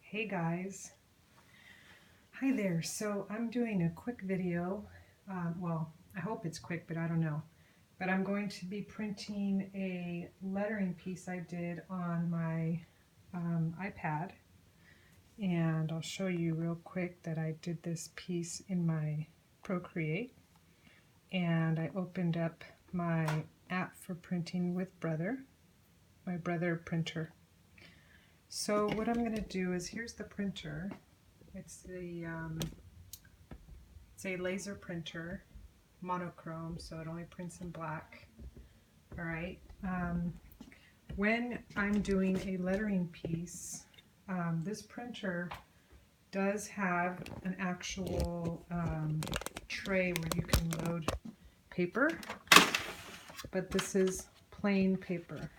Hey guys, hi there. So I'm doing a quick video. Well, I hope it's quick, but I don't know. But I'm going to be printing a lettering piece I did on my iPad. And I'll show you real quick that I did this piece in my Procreate. And I opened up my app for printing with my Brother printer. So what I'm going to do is, here's the printer. It's a laser printer, monochrome, so it only prints in black. All right. When I'm doing a lettering piece, this printer does have an actual tray where you can load paper, but this is plain paper.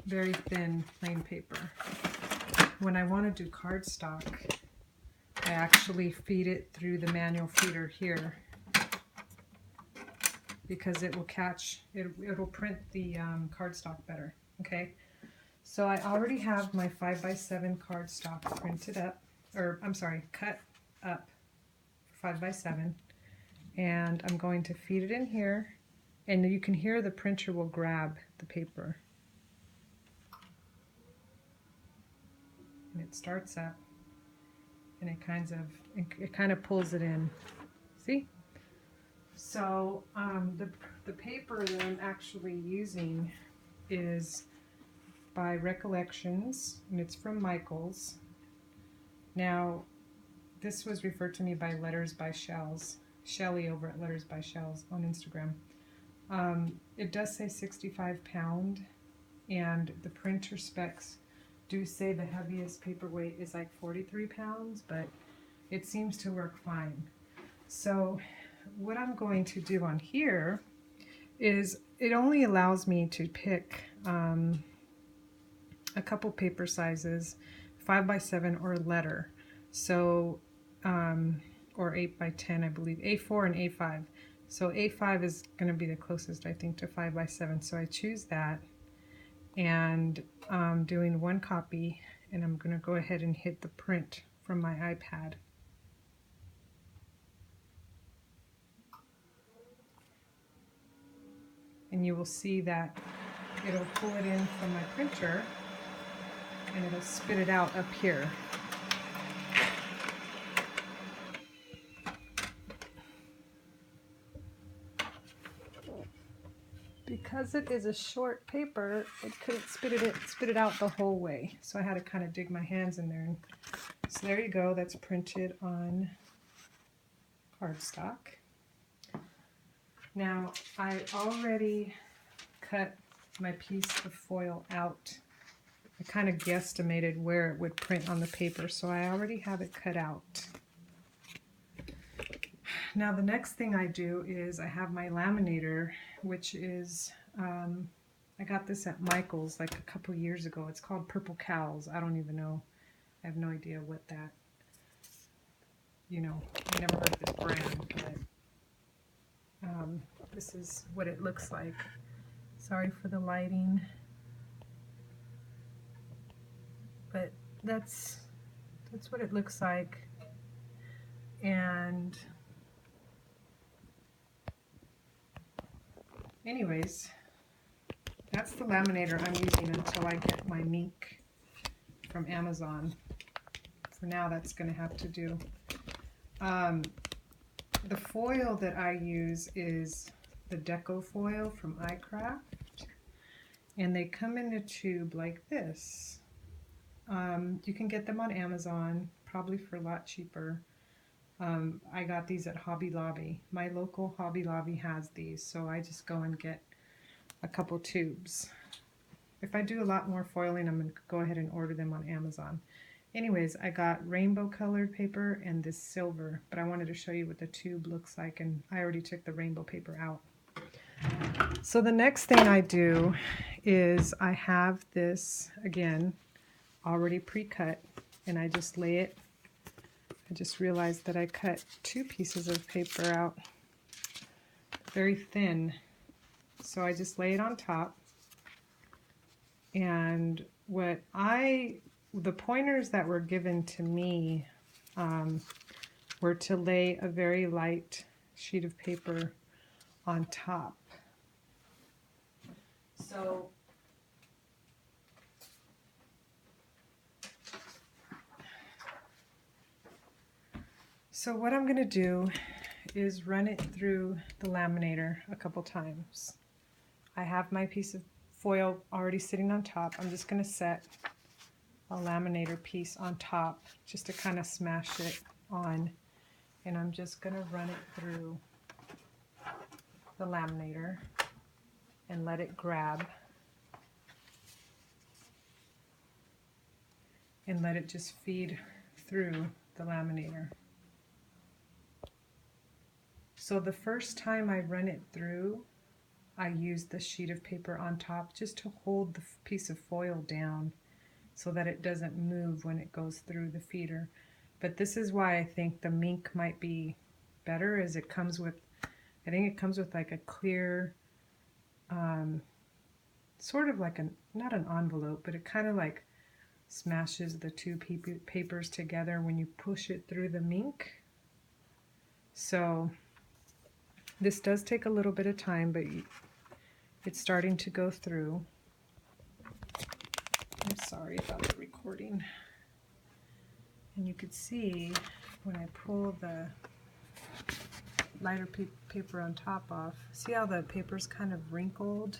Very thin, plain paper. When I want to do cardstock, I actually feed it through the manual feeder here because it will it'll print the cardstock better. Okay, so I already have my 5x7 cardstock printed up, or I'm sorry, cut up 5x7, and I'm going to feed it in here, and you can hear the printer will grab the paper. And it starts up, and it kind of pulls it in. See? So the paper that I'm actually using is by Recollections, and it's from Michael's. Now, this was referred to me by Letters by Shells, Shelly over at Letters by Shells on Instagram. It does say 65 pound, and the printer specs do say the heaviest paperweight is like 43 pounds, but it seems to work fine. So what I'm going to do on here is, it only allows me to pick a couple paper sizes, 5x7 or letter, so or 8x10, I believe, A4 and A5. So A5 is going to be the closest, I think, to 5x7, so I choose that, and I'm doing one copy, and I'm going to go ahead and hit the print from my iPad. And you will see that it'll pull it in from my printer, and it'll spit it out up here. Because it is a short paper, it couldn't spit it out the whole way. So I had to kind of dig my hands in there. And so there you go, that's printed on cardstock. Now, I already cut my piece of foil out. I kind of guesstimated where it would print on the paper, so I already have it cut out. Now the next thing I do is I have my laminator, which is, I got this at Michael's like a couple years ago. It's called Purple Cows. I don't even know. I have no idea what that, I never heard of this brand, but this is what it looks like. Sorry for the lighting, but that's what it looks like. And anyways, that's the laminator I'm using until I get my Mink from Amazon. For now, that's going to have to do. The foil that I use is the DecoFoil from iCraft, and they come in a tube like this. You can get them on Amazon, probably for a lot cheaper. I got these at Hobby Lobby. My local Hobby Lobby has these, so I just go and get a couple tubes. If I do a lot more foiling, I'm going to go ahead and order them on Amazon. Anyways, I got rainbow colored paper and this silver, but I wanted to show you what the tube looks like, and I already took the rainbow paper out. So the next thing I do is I have this, again, already pre-cut, and I just lay it. I just realized that I cut two pieces of paper out, very thin. So I just lay it on top, and the pointers that were given to me were to lay a very light sheet of paper on top. So what I'm going to do is run it through the laminator a couple times. I have my piece of foil already sitting on top. I'm just going to set a laminator piece on top just to kind of smash it on, and I'm just going to run it through the laminator and let it grab and let it just feed through the laminator. So the first time I run it through, I use the sheet of paper on top just to hold the piece of foil down so that it doesn't move when it goes through the feeder. But this is why I think the mink might be better, is it comes with, I think it comes with like a clear, sort of like not an envelope, but it kind of like smashes the two papers together when you push it through the mink. So this does take a little bit of time, but it's starting to go through. I'm sorry about the recording. And you could see when I pull the lighter paper on top off, see how the paper's kind of wrinkled?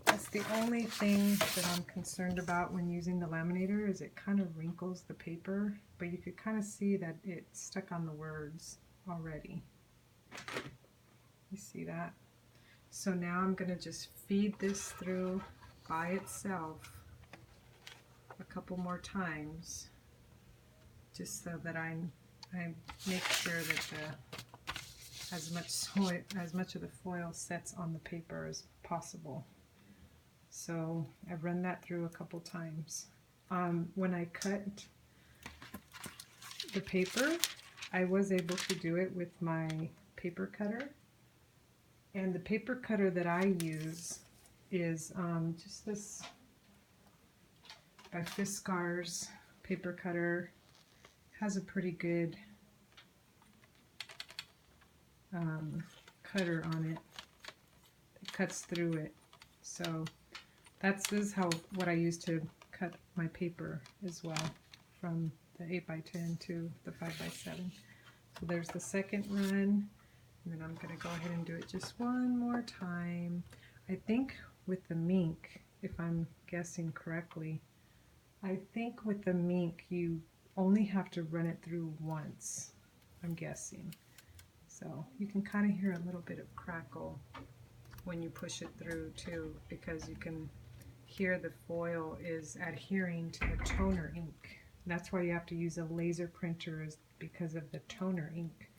That's the only thing that I'm concerned about when using the laminator, is it kind of wrinkles the paper, but you could kind of see that it's stuck on the words already. You see that? So now I'm going to just feed this through by itself a couple more times, just so that I make sure that as much of the foil sets on the paper as possible. So I've run that through a couple times. When I cut the paper, I was able to do it with my paper cutter. And the paper cutter that I use is just this by Fiskars paper cutter. Has a pretty good cutter on it. It cuts through it. So this is what I use to cut my paper as well, from the 8x10 to the 5x7. So there's the second run. And then I'm going to go ahead and do it just one more time. I think with the mink, if I'm guessing correctly, I think with the mink you only have to run it through once, I'm guessing. So you can kind of hear a little bit of crackle when you push it through too, because you can hear the foil is adhering to the toner ink. That's why you have to use a laser printer, is because of the toner ink.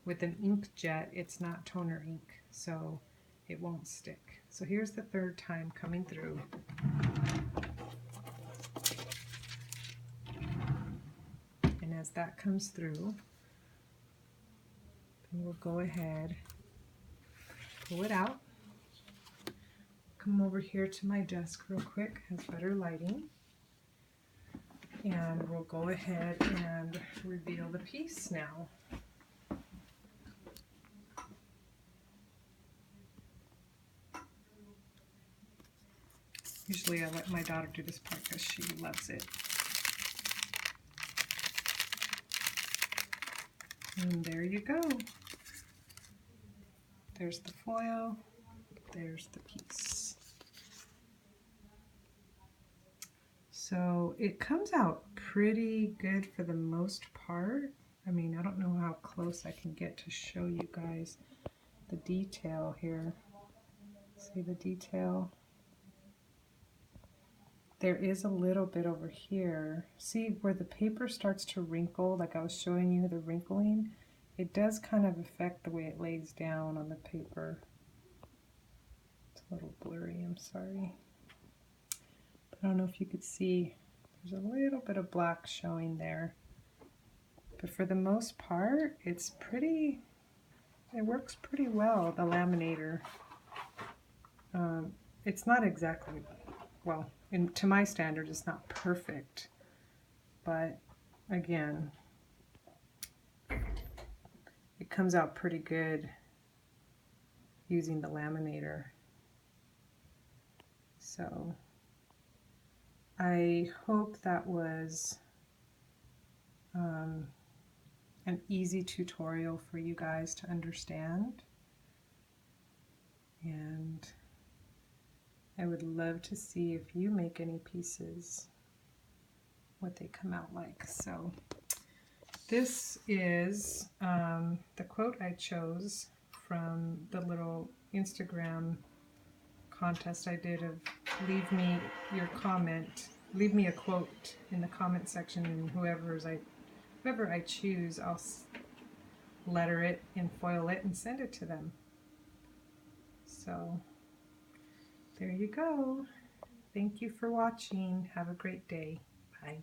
With an inkjet, it's not toner ink, so it won't stick. So here's the third time coming through. And as that comes through, then we'll go ahead, pull it out, come over here to my desk real quick, has better lighting, and we'll go ahead and reveal the piece now. Usually I let my daughter do this part because she loves it. And there you go. There's the foil, there's the piece. So it comes out pretty good for the most part. I mean, I don't know how close I can get to show you guys the detail here. See the detail? There is a little bit over here. See where the paper starts to wrinkle, like I was showing you the wrinkling? It does kind of affect the way it lays down on the paper. It's a little blurry, I'm sorry. But I don't know if you could see, there's a little bit of black showing there. But for the most part, it works pretty well, the laminator. It's not exactly, well, and to my standard, it's not perfect, but again, it comes out pretty good using the laminator. So I hope that was an easy tutorial for you guys to understand. And I would love to see if you make any pieces, what they come out like. So this is the quote I chose from the little Instagram contest I did of leave me your comment, leave me a quote in the comment section, and whoever I choose, I'll letter it and foil it and send it to them. So there you go. Thank you for watching. Have a great day. Bye.